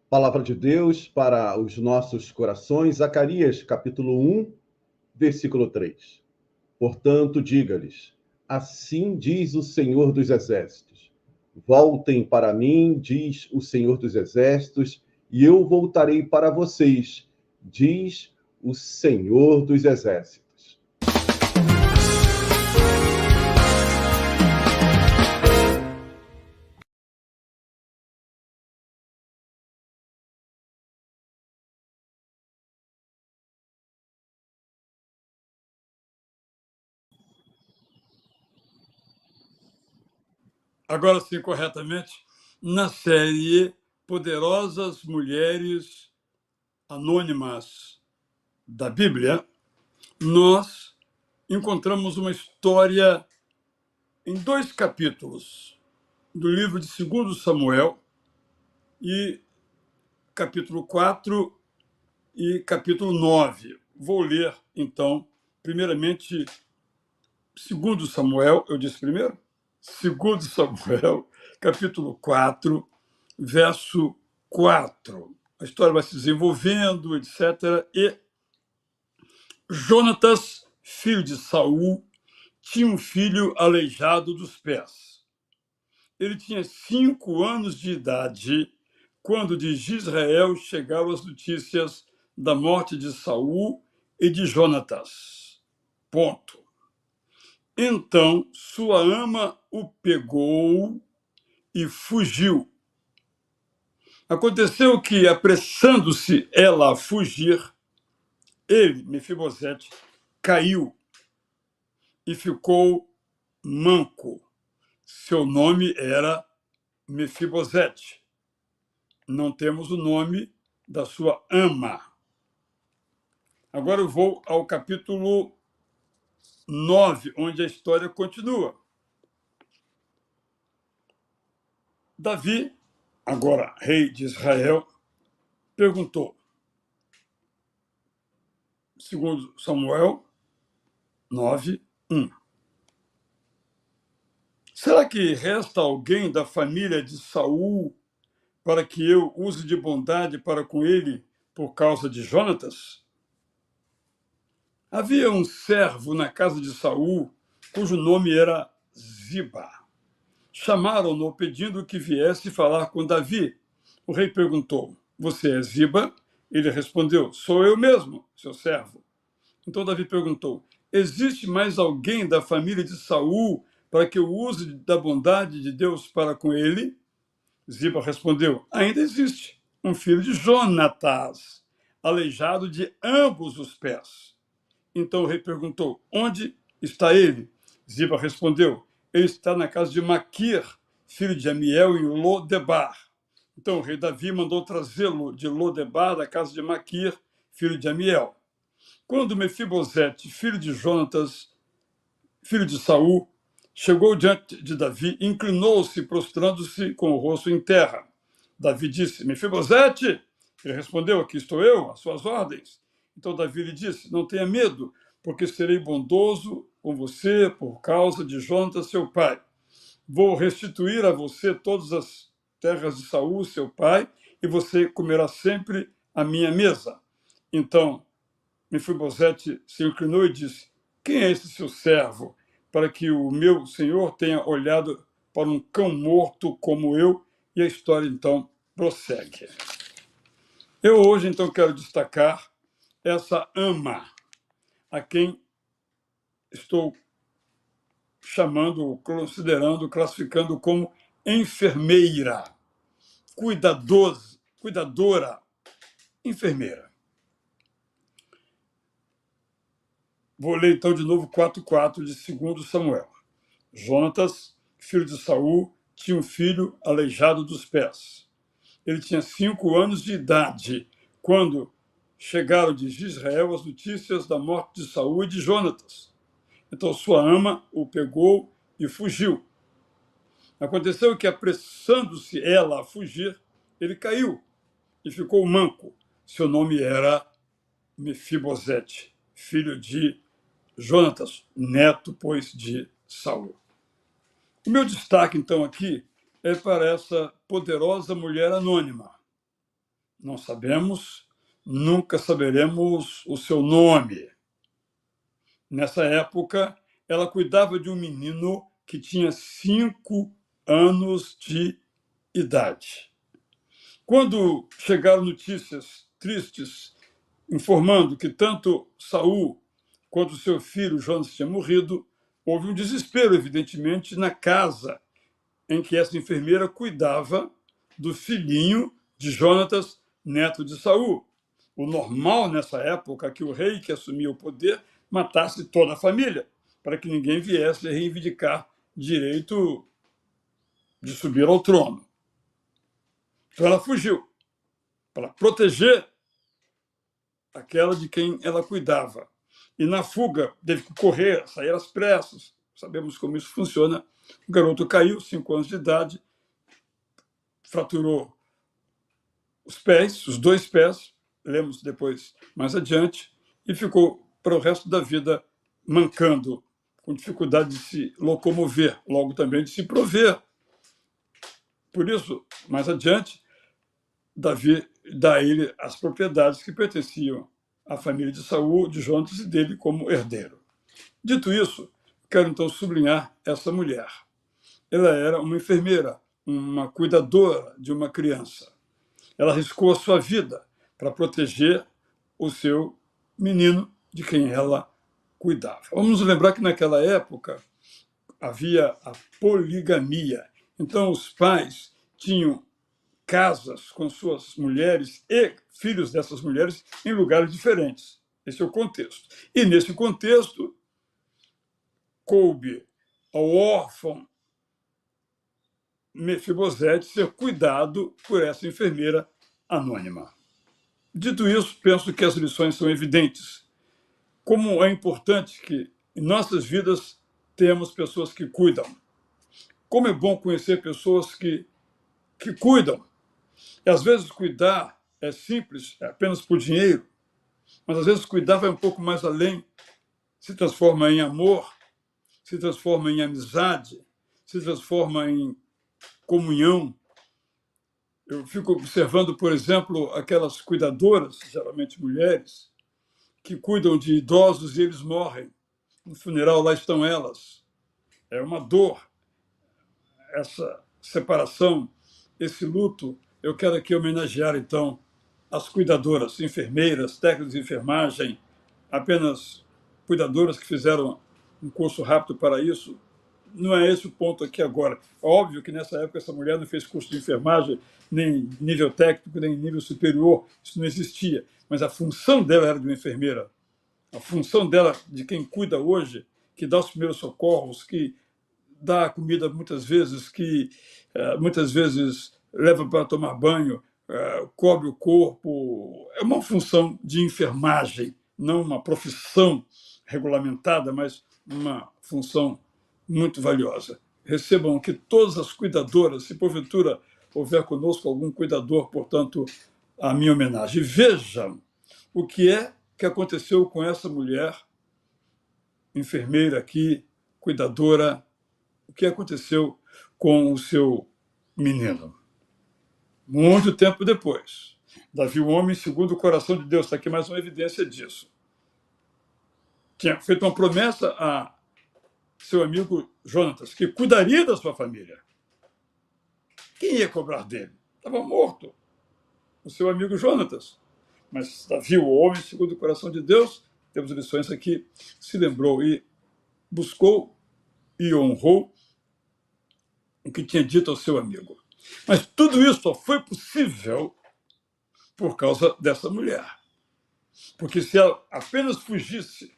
Palavra de Deus para os nossos corações, Zacarias, capítulo 1, versículo 3. Portanto, diga-lhes: assim diz o Senhor dos Exércitos: voltem para mim, diz o Senhor dos Exércitos, e eu voltarei para vocês, diz o Senhor dos Exércitos. Agora sim, corretamente, na série Poderosas Mulheres Anônimas da Bíblia, nós encontramos uma história em 2 capítulos do livro de 2 Samuel, e capítulo 4 e capítulo 9. Vou ler, então, primeiramente, 2 Samuel, eu disse primeiro? 2 Samuel, capítulo 4, verso 4. A história vai se desenvolvendo, etc. E Jonatas, filho de Saul, tinha um filho aleijado dos pés. Ele tinha 5 anos de idade quando de Israel chegaram as notícias da morte de Saul e de Jonatas. Ponto. Então sua ama o pegou e fugiu. Aconteceu que, apressando-se ela a fugir, ele, Mefibosete, caiu e ficou manco. Seu nome era Mefibosete. Não temos o nome da sua ama. Agora eu vou ao capítulo 9, onde a história continua. Davi, agora rei de Israel, perguntou, segundo Samuel 9, 1. Será que resta alguém da família de Saul para que eu use de bondade para com ele por causa de Jonatas? Havia um servo na casa de Saul, cujo nome era Ziba. Chamaram-no pedindo que viesse falar com Davi. O rei perguntou, você é Ziba? Ele respondeu, sou eu mesmo, seu servo. Então Davi perguntou, existe mais alguém da família de Saul para que eu use da bondade de Deus para com ele? Ziba respondeu, ainda existe um filho de Jonatas, aleijado de ambos os pés. Então o rei perguntou, onde está ele? Ziba respondeu, ele está na casa de Maquir, filho de Amiel, em Lodebar. Então o rei Davi mandou trazê-lo de Lodebar, da casa de Maquir, filho de Amiel. Quando Mefibosete, filho de Jonatas, filho de Saul, chegou diante de Davi, inclinou-se, prostrando-se com o rosto em terra. Davi disse, Mefibosete? Ele respondeu, aqui estou eu, às suas ordens. Então Davi lhe disse, não tenha medo, porque serei bondoso com você por causa de Jonatas, seu pai. Vou restituir a você todas as terras de Saul, seu pai, e você comerá sempre à minha mesa. Então Mefibosete se inclinou e disse, quem é esse seu servo, para que o meu senhor tenha olhado para um cão morto como eu? E a história, então, prossegue. Eu hoje, então, quero destacar essa ama, a quem estou chamando, considerando, classificando como enfermeira, cuidadora, enfermeira. Vou ler, então, de novo 4:4 de 2 Samuel. Jonatas, filho de Saul, tinha um filho aleijado dos pés. Ele tinha 5 anos de idade quando chegaram de Israel as notícias da morte de Saul e de Jonatas. Então sua ama o pegou e fugiu. Aconteceu que, apressando-se ela a fugir, ele caiu e ficou manco. Seu nome era Mefibosete, filho de Jonatas, neto, pois, de Saul. O meu destaque, então, aqui é para essa poderosa mulher anônima. Não sabemos, nunca saberemos o seu nome. Nessa época, ela cuidava de um menino que tinha 5 anos de idade. Quando chegaram notícias tristes informando que tanto Saul quanto seu filho Jonas tinham morrido, houve um desespero, evidentemente, na casa em que essa enfermeira cuidava do filhinho de Jonatas, neto de Saul. O normal nessa época é que o rei que assumia o poder matasse toda a família, para que ninguém viesse a reivindicar direito de subir ao trono. Então ela fugiu para proteger aquela de quem ela cuidava. E na fuga, teve que correr, sair às pressas. Sabemos como isso funciona. O garoto caiu, 5 anos de idade, fraturou os pés, os 2 pés, lemos depois mais adiante, e ficou para o resto da vida mancando, com dificuldade de se locomover, logo também de se prover. Por isso, mais adiante, Davi dá a ele as propriedades que pertenciam à família de Saul, de Jonatas e dele como herdeiro. Dito isso, quero então sublinhar essa mulher. Ela era uma enfermeira, uma cuidadora de uma criança. Ela arriscou a sua vida para proteger o seu menino de quem ela cuidava. Vamos lembrar que naquela época havia a poligamia. Então os pais tinham casas com suas mulheres e filhos dessas mulheres em lugares diferentes. Esse é o contexto. E nesse contexto, coube ao órfão Mefibosete ser cuidado por essa enfermeira anônima. Dito isso, penso que as lições são evidentes. Como é importante que em nossas vidas temos pessoas que cuidam. Como é bom conhecer pessoas que cuidam. E às vezes cuidar é simples, é apenas por dinheiro, mas às vezes cuidar vai um pouco mais além, se transforma em amor, se transforma em amizade, se transforma em comunhão. Eu fico observando, por exemplo, aquelas cuidadoras, geralmente mulheres, que cuidam de idosos e eles morrem. No funeral, lá estão elas. É uma dor, essa separação, esse luto. Eu quero aqui homenagear, então, as cuidadoras, enfermeiras, técnicos de enfermagem, apenas cuidadoras que fizeram um curso rápido para isso. Não é esse o ponto aqui agora. Óbvio que nessa época essa mulher não fez curso de enfermagem, nem nível técnico, nem nível superior, isso não existia. Mas a função dela era de uma enfermeira. A função dela, de quem cuida hoje, que dá os primeiros socorros, que dá a comida muitas vezes, que muitas vezes leva para tomar banho, cobre o corpo, é uma função de enfermagem, não uma profissão regulamentada, mas uma função muito valiosa. Recebam aqui todas as cuidadoras, se porventura houver conosco algum cuidador, portanto, a minha homenagem. Vejam o que é que aconteceu com essa mulher, enfermeira aqui, cuidadora, o que aconteceu com o seu menino. Muito tempo depois, Davi, o homem segundo o coração de Deus, está aqui mais uma evidência disso. Tinha feito uma promessa a seu amigo Jonatas, que cuidaria da sua família. Quem ia cobrar dele? Estava morto, o seu amigo Jonatas. Mas Davi, o homem segundo o coração de Deus, temos lições aqui, se lembrou e buscou e honrou o que tinha dito ao seu amigo. Mas tudo isso só foi possível por causa dessa mulher. Porque se ela apenas fugisse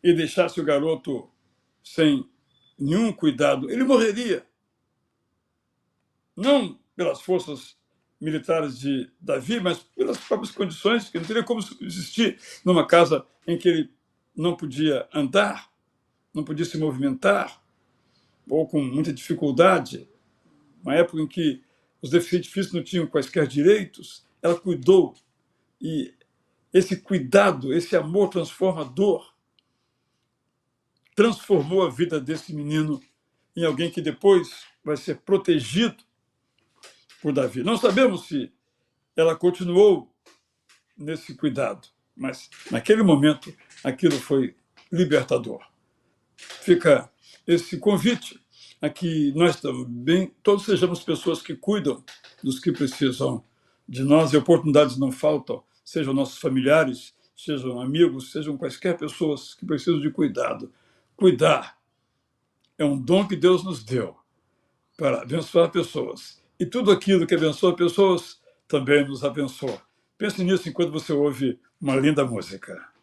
e deixasse o garoto sem nenhum cuidado, ele morreria. Não pelas forças militares de Davi, mas pelas próprias condições, que não teria como existir numa casa em que ele não podia andar, não podia se movimentar, ou com muita dificuldade, uma época em que os deficientes físicos não tinham quaisquer direitos. Ela cuidou, e esse cuidado, esse amor transformador, transformou a vida desse menino em alguém que depois vai ser protegido por Davi. Não sabemos se ela continuou nesse cuidado, mas naquele momento aquilo foi libertador. Fica esse convite a que nós também todos sejamos pessoas que cuidam dos que precisam de nós, e oportunidades não faltam, sejam nossos familiares, sejam amigos, sejam quaisquer pessoas que precisam de cuidado. Cuidar é um dom que Deus nos deu para abençoar pessoas. E tudo aquilo que abençoa pessoas também nos abençoa. Pense nisso enquanto você ouve uma linda música.